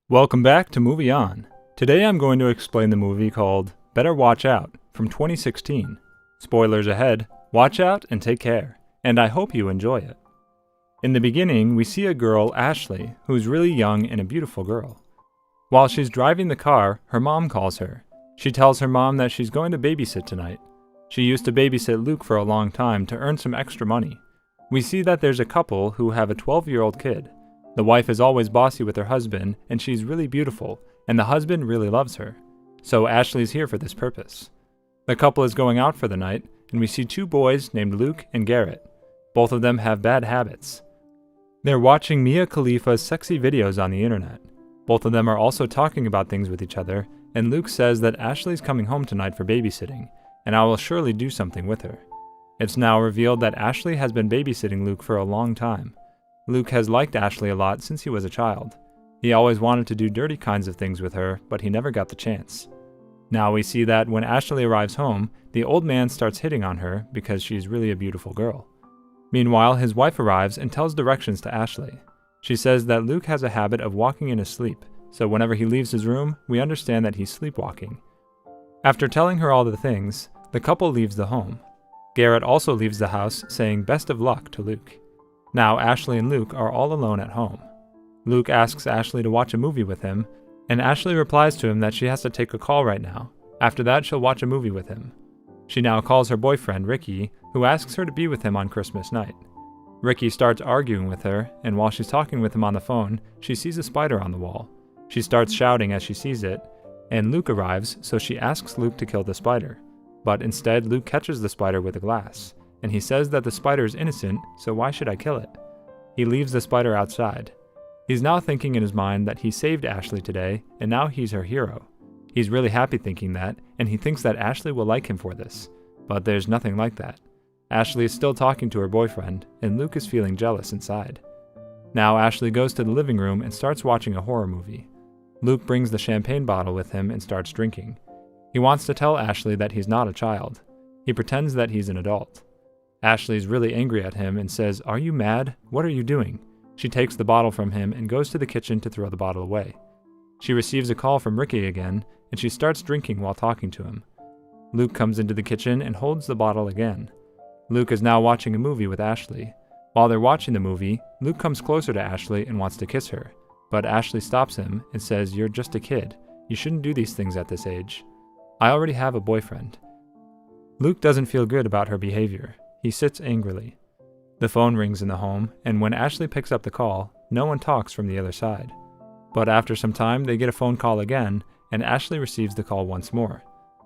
Welcome back to Movie On. Today I'm going to explain the movie called Better Watch Out from 2016. Spoilers ahead, watch out and take care, and I hope you enjoy it. In the beginning, we see a girl, Ashley, who's really young and a beautiful girl. While she's driving the car, her mom calls her. She tells her mom that she's going to babysit tonight. She used to babysit Luke for a long time to earn some extra money. We see that there's a couple who have a 12-year-old kid. The wife is always bossy with her husband, and she's really beautiful, and the husband really loves her. So Ashley's here for this purpose. The couple is going out for the night, and we see two boys named Luke and Garrett. Both of them have bad habits. They're watching Mia Khalifa's sexy videos on the internet. Both of them are also talking about things with each other, and Luke says that Ashley's coming home tonight for babysitting, and I will surely do something with her. It's now revealed that Ashley has been babysitting Luke for a long time. Luke has liked Ashley a lot since he was a child. He always wanted to do dirty kinds of things with her, but he never got the chance. Now we see that when Ashley arrives home, the old man starts hitting on her because she's really a beautiful girl. Meanwhile, his wife arrives and tells directions to Ashley. She says that Luke has a habit of walking in his sleep, so whenever he leaves his room, we understand that he's sleepwalking. After telling her all the things, the couple leaves the home. Garrett also leaves the house, saying best of luck to Luke. Now Ashley and Luke are all alone at home. Luke asks Ashley to watch a movie with him, and Ashley replies to him that she has to take a call right now. After that, she'll watch a movie with him. She now calls her boyfriend, Ricky, who asks her to be with him on Christmas night. Ricky starts arguing with her, and while she's talking with him on the phone, she sees a spider on the wall. She starts shouting as she sees it, and Luke arrives, so she asks Luke to kill the spider. But instead, Luke catches the spider with a glass, and he says that the spider is innocent, so why should I kill it? He leaves the spider outside. He's now thinking in his mind that he saved Ashley today, and now he's her hero. He's really happy thinking that, and he thinks that Ashley will like him for this. But there's nothing like that. Ashley is still talking to her boyfriend, and Luke is feeling jealous inside. Now Ashley goes to the living room and starts watching a horror movie. Luke brings the champagne bottle with him and starts drinking. He wants to tell Ashley that he's not a child. He pretends that he's an adult. Ashley's really angry at him and says, "Are you mad? What are you doing?" She takes the bottle from him and goes to the kitchen to throw the bottle away. She receives a call from Ricky again, and she starts drinking while talking to him. Luke comes into the kitchen and holds the bottle again. Luke is now watching a movie with Ashley. While they're watching the movie, Luke comes closer to Ashley and wants to kiss her, but Ashley stops him and says, "You're just a kid. You shouldn't do these things at this age. I already have a boyfriend." Luke doesn't feel good about her behavior. He sits angrily. The phone rings in the home, and when Ashley picks up the call, no one talks from the other side. But after some time, they get a phone call again, and Ashley receives the call once more.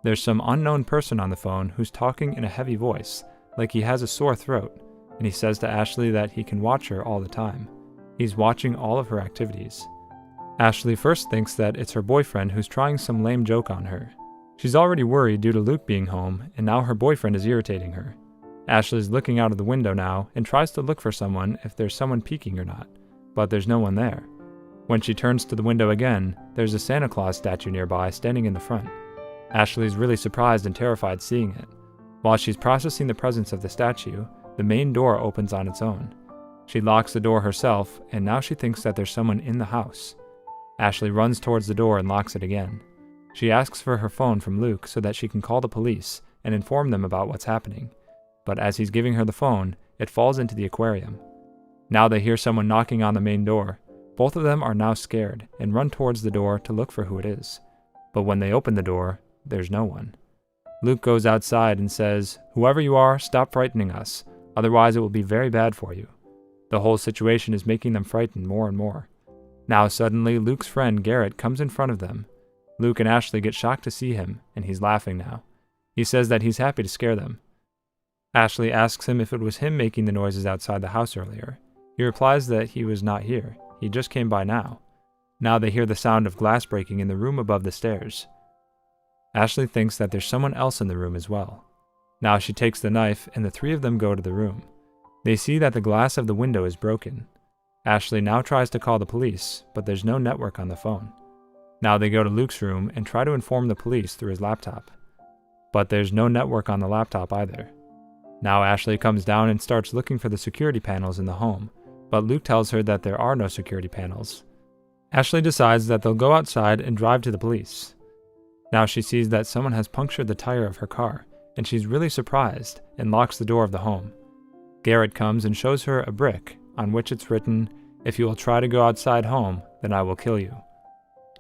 There's some unknown person on the phone who's talking in a heavy voice, like he has a sore throat, and he says to Ashley that he can watch her all the time. He's watching all of her activities. Ashley first thinks that it's her boyfriend who's trying some lame joke on her. She's already worried due to Luke being home, and now her boyfriend is irritating her. Ashley's looking out of the window now and tries to look for someone if there's someone peeking or not, but there's no one there. When she turns to the window again, there's a Santa Claus statue nearby standing in the front. Ashley's really surprised and terrified seeing it. While she's processing the presence of the statue, the main door opens on its own. She locks the door herself, and now she thinks that there's someone in the house. Ashley runs towards the door and locks it again. She asks for her phone from Luke so that she can call the police and inform them about what's happening. But as he's giving her the phone, it falls into the aquarium. Now they hear someone knocking on the main door. Both of them are now scared and run towards the door to look for who it is. But when they open the door, there's no one. Luke goes outside and says, "Whoever you are, stop frightening us. Otherwise it will be very bad for you." The whole situation is making them frightened more and more. Now suddenly, Luke's friend Garrett comes in front of them. Luke and Ashley get shocked to see him, and he's laughing now. He says that he's happy to scare them. Ashley asks him if it was him making the noises outside the house earlier. He replies that he was not here. He just came by now. Now they hear the sound of glass breaking in the room above the stairs. Ashley thinks that there's someone else in the room as well. Now she takes the knife, and the three of them go to the room. They see that the glass of the window is broken. Ashley now tries to call the police, but there's no network on the phone. Now they go to Luke's room and try to inform the police through his laptop. But there's no network on the laptop either. Now Ashley comes down and starts looking for the security panels in the home, but Luke tells her that there are no security panels. Ashley decides that they'll go outside and drive to the police. Now she sees that someone has punctured the tire of her car, and she's really surprised and locks the door of the home. Garrett comes and shows her a brick on which it's written, "If you will try to go outside home, then I will kill you."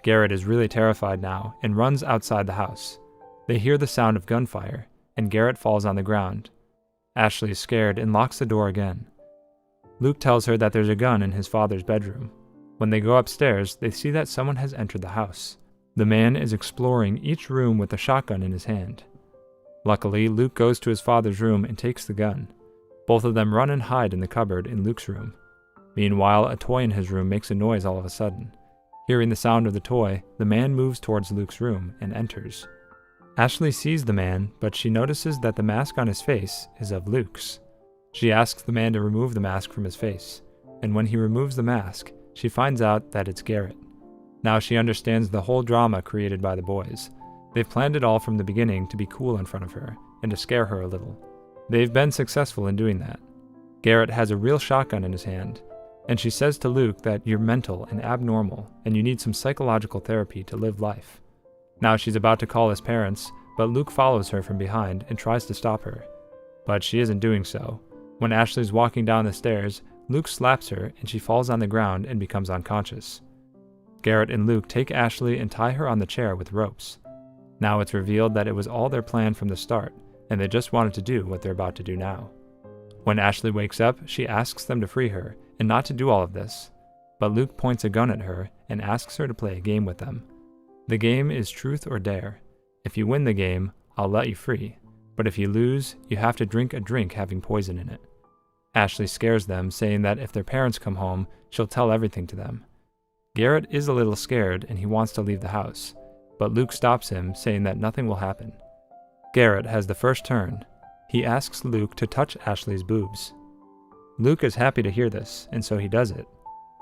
Garrett is really terrified now and runs outside the house. They hear the sound of gunfire, and Garrett falls on the ground. Ashley is scared and locks the door again. Luke tells her that there's a gun in his father's bedroom. When they go upstairs, they see that someone has entered the house. The man is exploring each room with a shotgun in his hand. Luckily, Luke goes to his father's room and takes the gun. Both of them run and hide in the cupboard in Luke's room. Meanwhile, a toy in his room makes a noise all of a sudden. Hearing the sound of the toy, the man moves towards Luke's room and enters. Ashley sees the man, but she notices that the mask on his face is of Luke's. She asks the man to remove the mask from his face, and when he removes the mask, she finds out that it's Garrett. Now she understands the whole drama created by the boys. They've planned it all from the beginning to be cool in front of her, and to scare her a little. They've been successful in doing that. Garrett has a real shotgun in his hand, and she says to Luke that you're mental and abnormal, and you need some psychological therapy to live life. Now she's about to call his parents, but Luke follows her from behind and tries to stop her. But she isn't doing so. When Ashley's walking down the stairs, Luke slaps her and she falls on the ground and becomes unconscious. Garrett and Luke take Ashley and tie her on the chair with ropes. Now it's revealed that it was all their plan from the start, and they just wanted to do what they're about to do now. When Ashley wakes up, she asks them to free her and not to do all of this. But Luke points a gun at her and asks her to play a game with them. The game is truth or dare. If you win the game, I'll let you free. But if you lose, you have to drink a drink having poison in it. Ashley scares them, saying that if their parents come home, she'll tell everything to them. Garrett is a little scared and he wants to leave the house, but Luke stops him, saying that nothing will happen. Garrett has the first turn. He asks Luke to touch Ashley's boobs. Luke is happy to hear this, and so he does it.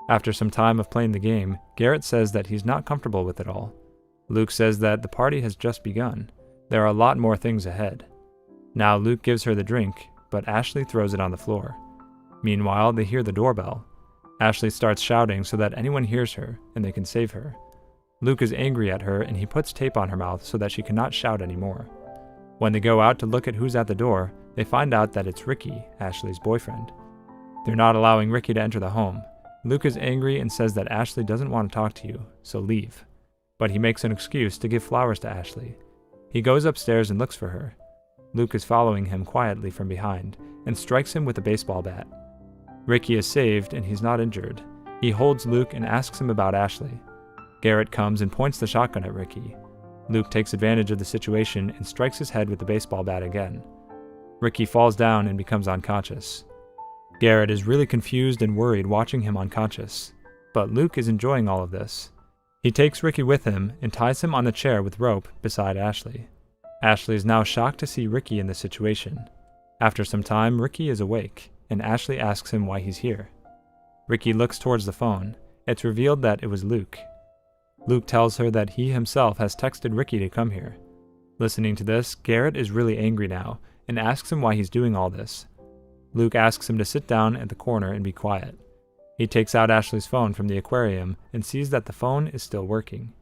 After some time of playing the game, Garrett says that he's not comfortable with it all. Luke says that the party has just begun. There are a lot more things ahead. Now Luke gives her the drink, but Ashley throws it on the floor. Meanwhile, they hear the doorbell. Ashley starts shouting so that anyone hears her, and they can save her. Luke is angry at her, and he puts tape on her mouth so that she cannot shout anymore. When they go out to look at who's at the door, they find out that it's Ricky, Ashley's boyfriend. They're not allowing Ricky to enter the home. Luke is angry and says that Ashley doesn't want to talk to you, so leave. But he makes an excuse to give flowers to Ashley. He goes upstairs and looks for her. Luke is following him quietly from behind and strikes him with a baseball bat. Ricky is saved and he's not injured. He holds Luke and asks him about Ashley. Garrett comes and points the shotgun at Ricky. Luke takes advantage of the situation and strikes his head with the baseball bat again. Ricky falls down and becomes unconscious. Garrett is really confused and worried watching him unconscious, but Luke is enjoying all of this. He takes Ricky with him and ties him on the chair with rope beside Ashley. Ashley is now shocked to see Ricky in this situation. After some time, Ricky is awake, and Ashley asks him why he's here. Ricky looks towards the phone. It's revealed that it was Luke. Luke tells her that he himself has texted Ricky to come here. Listening to this, Garrett is really angry now and asks him why he's doing all this. Luke asks him to sit down at the corner and be quiet. He takes out Ashley's phone from the aquarium and sees that the phone is still working.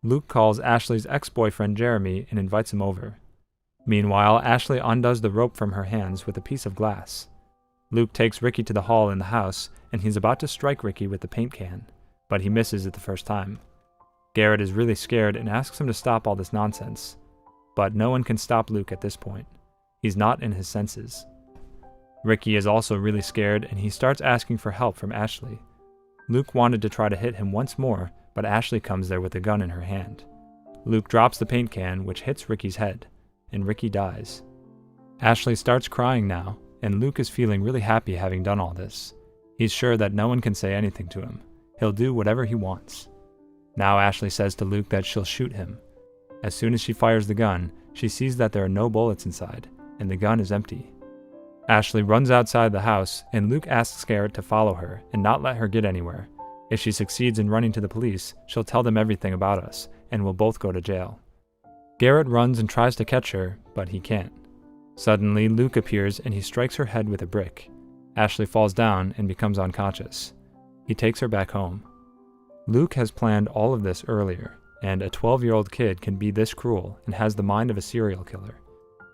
Luke calls Ashley's ex-boyfriend Jeremy and invites him over. Meanwhile, Ashley undoes the rope from her hands with a piece of glass. Luke takes Ricky to the hall in the house, and he's about to strike Ricky with the paint can, but he misses it the first time. Garrett is really scared and asks him to stop all this nonsense. But no one can stop Luke at this point. He's not in his senses. Ricky is also really scared and he starts asking for help from Ashley. Luke wanted to try to hit him once more, but Ashley comes there with a gun in her hand. Luke drops the paint can, which hits Ricky's head, and Ricky dies. Ashley starts crying now, and Luke is feeling really happy having done all this. He's sure that no one can say anything to him. He'll do whatever he wants. Now Ashley says to Luke that she'll shoot him. As soon as she fires the gun, she sees that there are no bullets inside, and the gun is empty. Ashley runs outside the house, and Luke asks Garrett to follow her and not let her get anywhere. If she succeeds in running to the police, she'll tell them everything about us, and we'll both go to jail. Garrett runs and tries to catch her, but he can't. Suddenly, Luke appears and he strikes her head with a brick. Ashley falls down and becomes unconscious. He takes her back home. Luke has planned all of this earlier, and a 12-year-old kid can be this cruel and has the mind of a serial killer.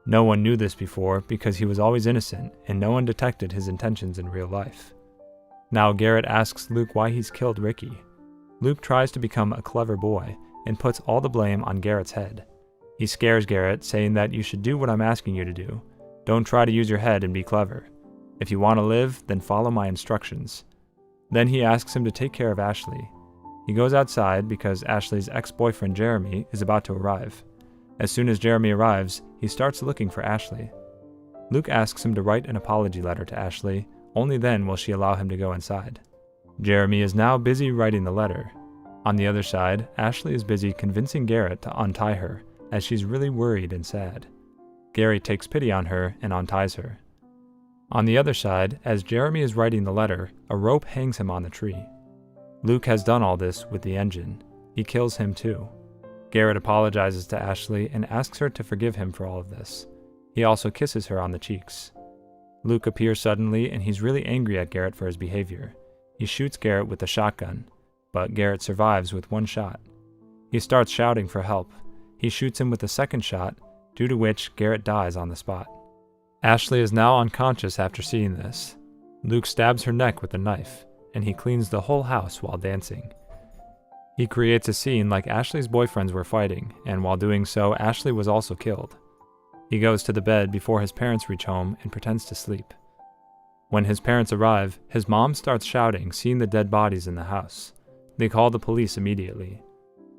No one knew this before because he was always innocent and no one detected his intentions in real life. Now Garrett asks Luke why he's killed Ricky. Luke tries to become a clever boy and puts all the blame on Garrett's head. He scares Garrett, saying that you should do what I'm asking you to do. Don't try to use your head and be clever. If you want to live, then follow my instructions. Then he asks him to take care of Ashley. He goes outside because Ashley's ex-boyfriend Jeremy is about to arrive. As soon as Jeremy arrives, he starts looking for Ashley. Luke asks him to write an apology letter to Ashley. Only then will she allow him to go inside. Jeremy is now busy writing the letter. On the other side, Ashley is busy convincing Garrett to untie her, as she's really worried and sad. Gary takes pity on her and unties her. On the other side, as Jeremy is writing the letter, a rope hangs him on the tree. Luke has done all this with the engine. He kills him too. Garrett apologizes to Ashley and asks her to forgive him for all of this. He also kisses her on the cheeks. Luke appears suddenly and he's really angry at Garrett for his behavior. He shoots Garrett with a shotgun, but Garrett survives with one shot. He starts shouting for help. He shoots him with a second shot, due to which Garrett dies on the spot. Ashley is now unconscious after seeing this. Luke stabs her neck with a knife, and he cleans the whole house while dancing. He creates a scene like Ashley's boyfriends were fighting, and while doing so, Ashley was also killed. He goes to the bed before his parents reach home and pretends to sleep. When his parents arrive, his mom starts shouting, seeing the dead bodies in the house. They call the police immediately.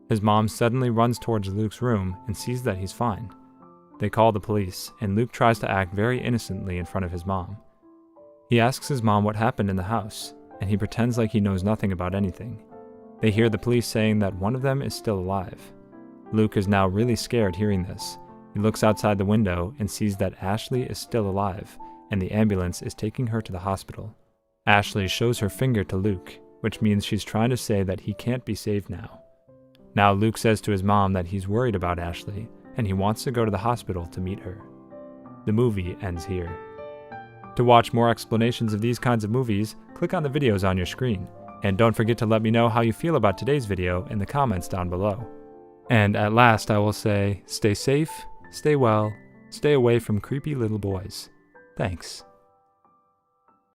His mom suddenly runs towards Luke's room and sees that he's fine. They call the police, and Luke tries to act very innocently in front of his mom. He asks his mom what happened in the house, and he pretends like he knows nothing about anything. They hear the police saying that one of them is still alive. Luke is now really scared hearing this. He looks outside the window and sees that Ashley is still alive, and the ambulance is taking her to the hospital. Ashley shows her finger to Luke, which means she's trying to say that he can't be saved now. Now Luke says to his mom that he's worried about Ashley, and he wants to go to the hospital to meet her. The movie ends here. To watch more explanations of these kinds of movies, click on the videos on your screen, and don't forget to let me know how you feel about today's video in the comments down below. And at last I will say, stay safe, stay well, stay away from creepy little boys. Thanks.